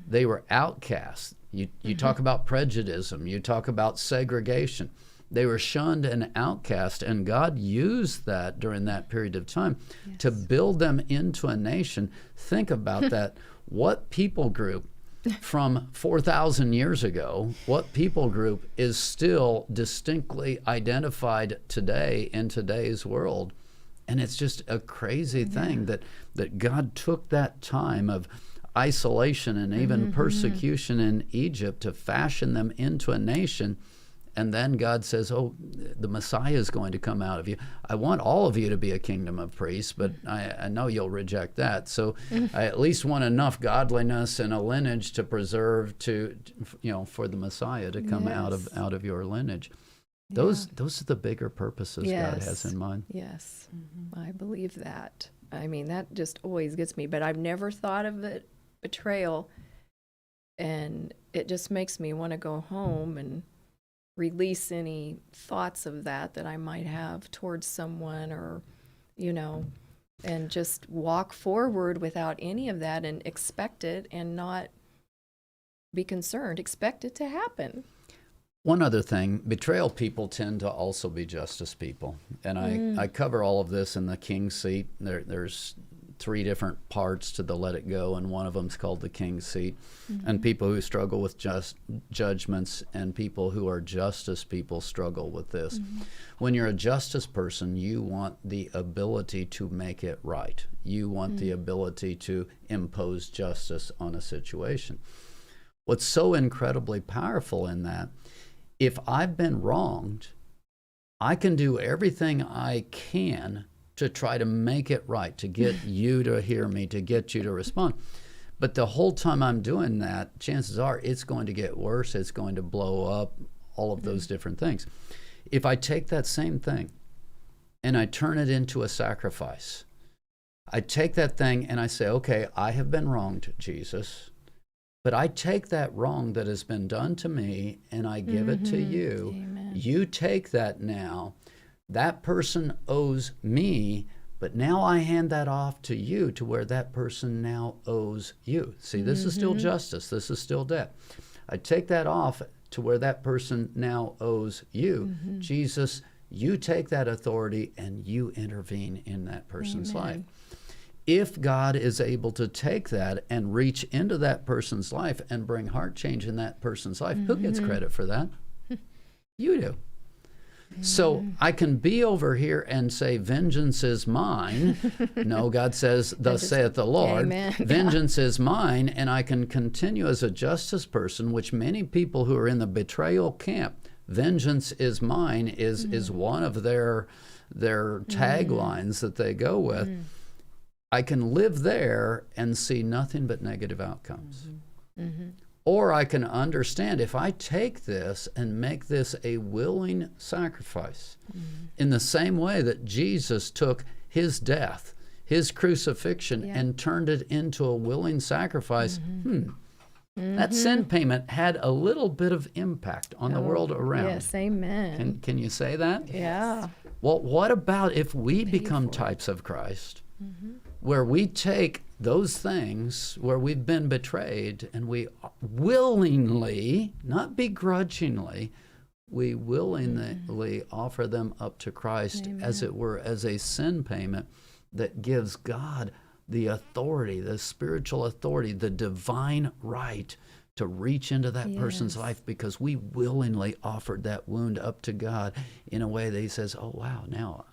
they were outcast. You talk about prejudice, you talk about segregation. They were shunned and outcast, and God used that during that period of time to build them into a nation. Think about that. What people group from 4,000 years ago, what people group is still distinctly identified today in today's world? And it's just a crazy thing that God took that time of isolation and even persecution in Egypt to fashion them into a nation. And then God says, oh, the Messiah is going to come out of you. I want all of you to be a kingdom of priests, but I know you'll reject that. So I at least want enough godliness and a lineage to preserve for the Messiah to come out of your lineage. Those are the bigger purposes God has in mind. Yes, I believe that. I mean, that just always gets me. But I've never thought of it, betrayal, and it just makes me want to go home and release any thoughts of that I might have towards someone, or, and just walk forward without any of that and expect it and not be concerned. Expect it to happen. One other thing, betrayal people tend to also be justice people. And I cover all of this in the King's Seat. There's 3 different parts to the Let It Go, and one of them is called the King's Seat. And people who struggle with just judgments and people who are justice people struggle with this. When you're a justice person, you want the ability to make it right. You want the ability to impose justice on a situation. What's so incredibly powerful in that, if I've been wronged, I can do everything I can to try to make it right, to get you to hear me, to get you to respond. But the whole time I'm doing that, chances are it's going to get worse, it's going to blow up, all of those different things. If I take that same thing and I turn it into a sacrifice, I take that thing and I say, okay, I have been wronged, Jesus, but I take that wrong that has been done to me and I give it to you. Amen. You take that now. That person owes me, but now I hand that off to you to where that person now owes you. See, this is still justice. This is still debt. I take that off to where that person now owes you. Jesus, you take that authority and you intervene in that person's life. If God is able to take that and reach into that person's life and bring heart change in that person's life, who gets credit for that? You do. So I can be over here and say, vengeance is mine. No, God says, thus saith the Lord. Amen. Vengeance is mine, and I can continue as a justice person, which many people who are in the betrayal camp vengeance is mine is one of their taglines that they go with. I can live there and see nothing but negative outcomes. Or I can understand if I take this and make this a willing sacrifice, in the same way that Jesus took his death, his crucifixion, and turned it into a willing sacrifice, that sin payment had a little bit of impact on the world around. Yes, amen. Can you say that? Yeah. Well, what about if we become types of Christ, where we take those things where we've been betrayed and we willingly, not begrudgingly, we willingly offer them up to Christ, as it were, as a sin payment that gives God the authority, the spiritual authority, the divine right to reach into that person's life, because we willingly offered that wound up to God in a way that he says, oh, wow, now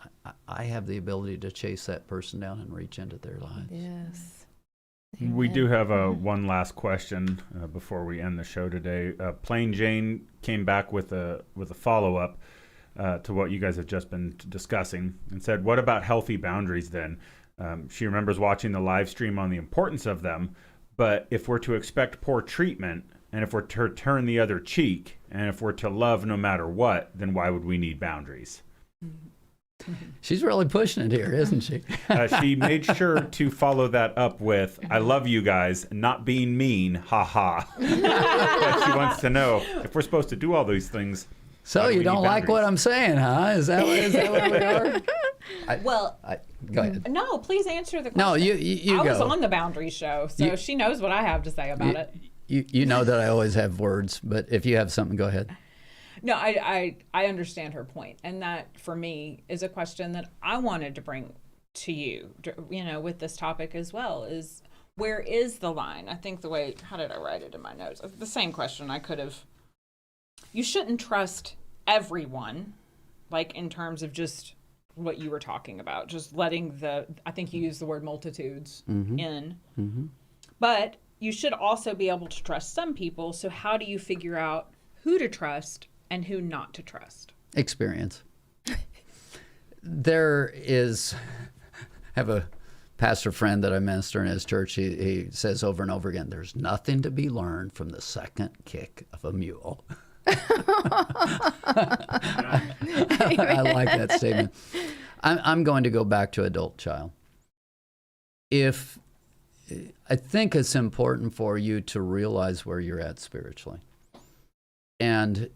I have the ability to chase that person down and reach into their lives. Yes. We do have one last question before we end the show today. Plain Jane came back with a follow-up to what you guys have just been discussing and said, what about healthy boundaries then? She remembers watching the live stream on the importance of them, but if we're to expect poor treatment, and if we're to turn the other cheek, and if we're to love no matter what, then why would we need boundaries? She's really pushing it here, isn't she? She made sure to follow that up with, I love you guys, not being mean, ha. But she wants to know, if we're supposed to do all these things, so you don't like what I'm saying, huh? Is that what we are? Go ahead. No, please answer the question. No, you I go. was on the Boundary Show, so she knows what I have to say about it. You know that I always have words, but if you have something, go ahead. No, I understand her point, and that for me is a question that I wanted to bring to you, with this topic as well, is where is the line? I think how did I write it in my notes? The same question I could have. You shouldn't trust everyone, like in terms of just what you were talking about, just letting I think you used the word multitudes in. But you should also be able to trust some people. So how do you figure out who to trust and who not to trust? Experience. I have a pastor friend that I minister in his church. He says over and over again, there's nothing to be learned from the second kick of a mule. I like that statement. I'm going to go back to adult child. I think it's important for you to realize where you're at spiritually. And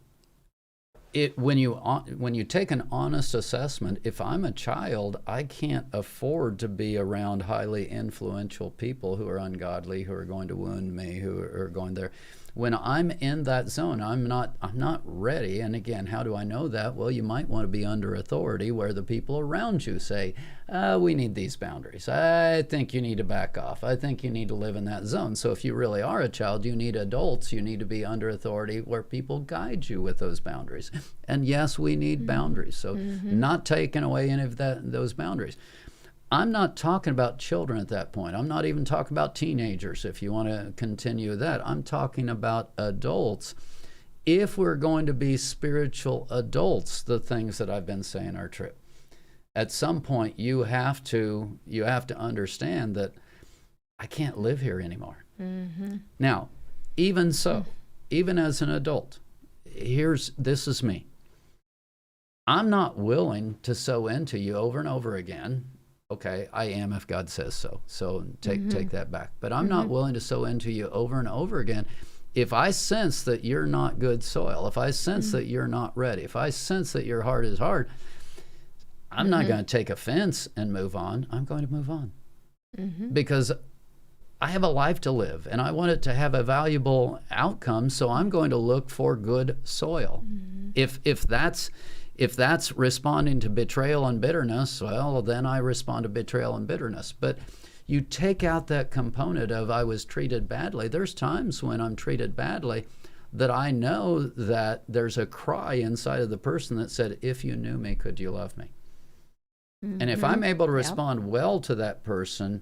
when you take an honest assessment, if I'm a child, I can't afford to be around highly influential people who are ungodly, who are going to wound me, who are going there. When I'm in that zone, I'm not ready. And again, how do I know that? Well, you might want to be under authority where the people around you say, we need these boundaries. I think you need to back off. I think you need to live in that zone. So if you really are a child, you need adults. You need to be under authority where people guide you with those boundaries. And yes, we need boundaries. So not taking away any of those boundaries. I'm not talking about children at that point. I'm not even talking about teenagers, if you want to continue that. I'm talking about adults. If we're going to be spiritual adults, the things that I've been saying are true. At some point, you have to understand that I can't live here anymore. Now, even so, even as an adult, this is me. I'm not willing to sow into you over and over again. Okay, I am if God says so. So take that back. But I'm not willing to sow into you over and over again. If I sense that you're not good soil, if I sense that you're not ready, if I sense that your heart is hard, I'm not going to take offense and move on. I'm going to move on. Because I have a life to live and I want it to have a valuable outcome, so I'm going to look for good soil. If that's responding to betrayal and bitterness, well, then I respond to betrayal and bitterness. But you take out that component of I was treated badly. There's times when I'm treated badly that I know that there's a cry inside of the person that said, if you knew me, could you love me? And if I'm able to respond well to that person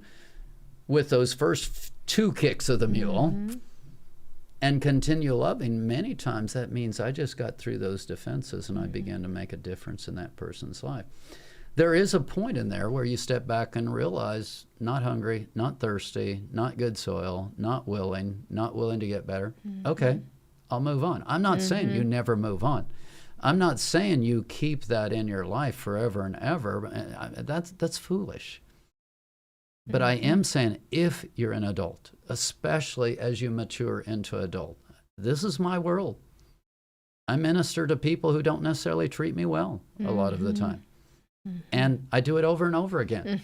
with those first two kicks of the mule, and continue loving, many times that means I just got through those defenses and I began to make a difference in that person's life. There is a point in there where you step back and realize, not hungry, not thirsty, not good soil, not willing to get better. Okay, I'll move on. I'm not saying you never move on. I'm not saying you keep that in your life forever and ever. That's foolish. But I am saying if you're an adult, especially as you mature into adult, this is my world. I minister to people who don't necessarily treat me well a lot of the time. And I do it over and over again.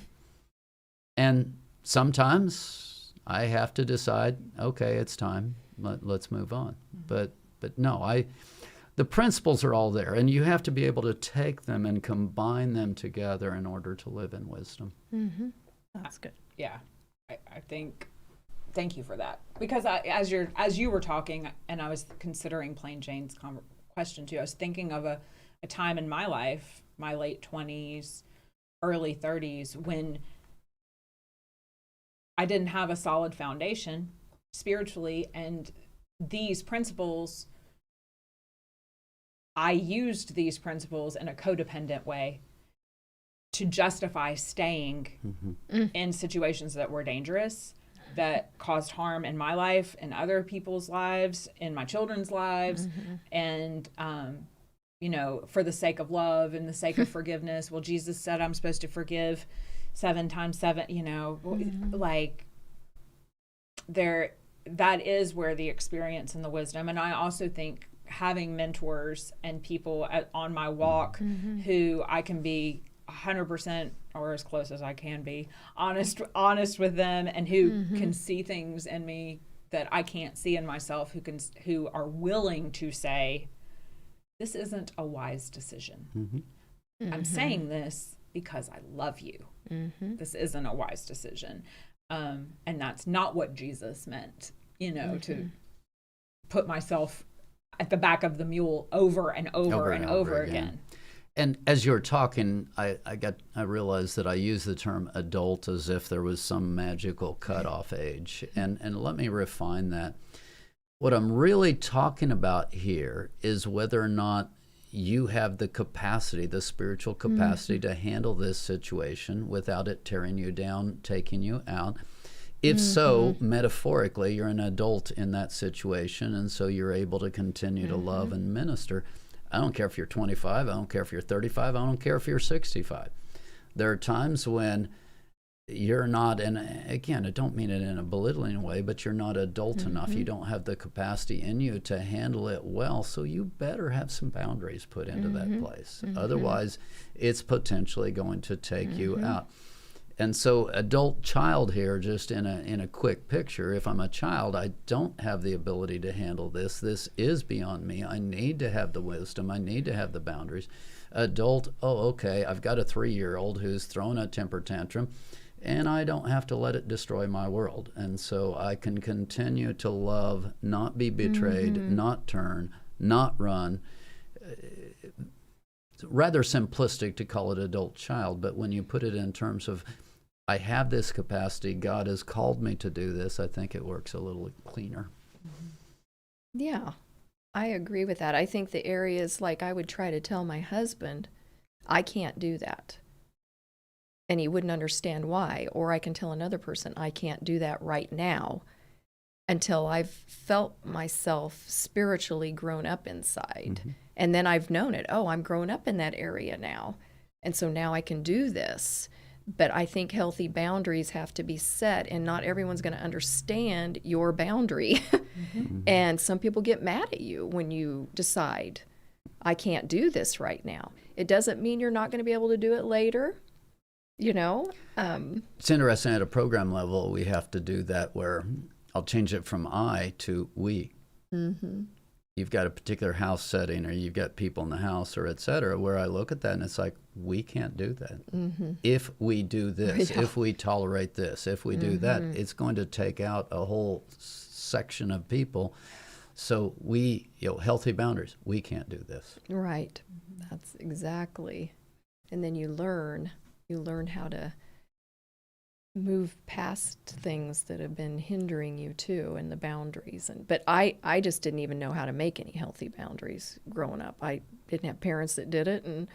And sometimes I have to decide, okay, it's time. Let's move on. But no, the principles are all there, and you have to be able to take them and combine them together in order to live in wisdom. That's good. Yeah, I think. Thank you for that, because as you were talking, and I was considering Plain Jane's question too. I was thinking of a time in my life, my late 20s, early 30s, when I didn't have a solid foundation spiritually, and these principles, I used these principles in a codependent way to justify staying in situations that were dangerous, that caused harm in my life, in other people's lives, in my children's lives, and for the sake of love and the sake of forgiveness. Well, Jesus said I'm supposed to forgive 7 times 7, like that is where the experience and the wisdom. And I also think having mentors and people on my walk who I can be 100% or as close as I can be honest with them, and who can see things in me that I can't see in myself, who are willing to say, this isn't a wise decision. I'm saying this because I love you. This isn't a wise decision. And that's not what Jesus meant, to put myself at the back of the mule over and over and over again. And as you're talking, I realized that I use the term adult as if there was some magical cutoff age. And let me refine that. What I'm really talking about here is whether or not you have the capacity, the spiritual capacity to handle this situation without it tearing you down, taking you out. If so, metaphorically, you're an adult in that situation, and so you're able to continue to love and minister. I don't care if you're 25, I don't care if you're 35, I don't care if you're 65. There are times when you're not, and again, I don't mean it in a belittling way, but you're not adult enough. You don't have the capacity in you to handle it well, so you better have some boundaries put into that place. Otherwise, it's potentially going to take you out. And so adult child here, just in a quick picture, if I'm a child, I don't have the ability to handle this. This is beyond me. I need to have the wisdom. I need to have the boundaries. Adult, okay, I've got a 3-year-old who's thrown a temper tantrum, and I don't have to let it destroy my world. And so I can continue to love, not be betrayed, not turn, not run. It's rather simplistic to call it adult child, but when you put it in terms of I have this capacity, God has called me to do this, I think it works a little cleaner. Yeah, I agree with that. I think the areas, like I would try to tell my husband, I can't do that. And he wouldn't understand why. Or I can tell another person, I can't do that right now, until I've felt myself spiritually grown up inside. And then I've known it. Oh, I'm grown up in that area now. And so now I can do this. But I think healthy boundaries have to be set, and not everyone's going to understand your boundary. And some people get mad at you when you decide, I can't do this right now. It doesn't mean you're not going to be able to do it later. It's interesting, at a program level, we have to do that where I'll change it from I to we. You've got a particular house setting, or you've got people in the house, or et cetera, where I look at that and it's like, we can't do that. If we do this, if we tolerate this, if we do that, it's going to take out a whole section of people. So we, healthy boundaries, we can't do this. Right. That's exactly. And then you learn how to move past things that have been hindering you too, and the boundaries. But I just didn't even know how to make any healthy boundaries growing up. I didn't have parents that did it, and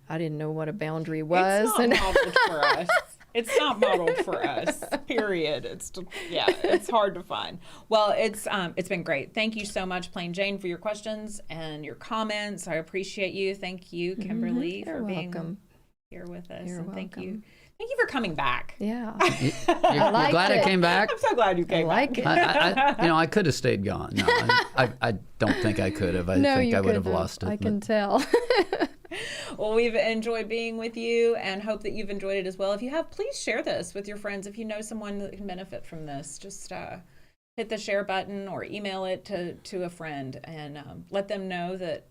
I didn't know what a boundary was. It's not modeled for us. It's not modeled for us. Period. It's hard to find. Well, it's been great. Thank you so much, Plain Jane, for your questions and your comments. I appreciate you. Thank you, Kimberly, You're for being welcome. here with us. You're and thank you. welcome. Thank you for coming back. Yeah. You're liked glad I it. came back? I'm so glad you I came like back. it. I could have stayed gone. No, I don't think I could have. I No, think you I would have couldn't. lost it. I but- can tell. Well, we've enjoyed being with you and hope that you've enjoyed it as well. If you have, please share this with your friends. If you know someone that can benefit from this, just hit the share button or email it to a friend and let them know that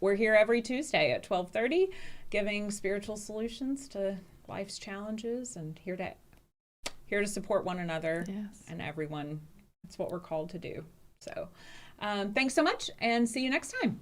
we're here every Tuesday at 12:30 giving spiritual solutions to life's challenges and here to support one another Yes. and everyone. It's what we're called to do. So thanks so much and see you next time.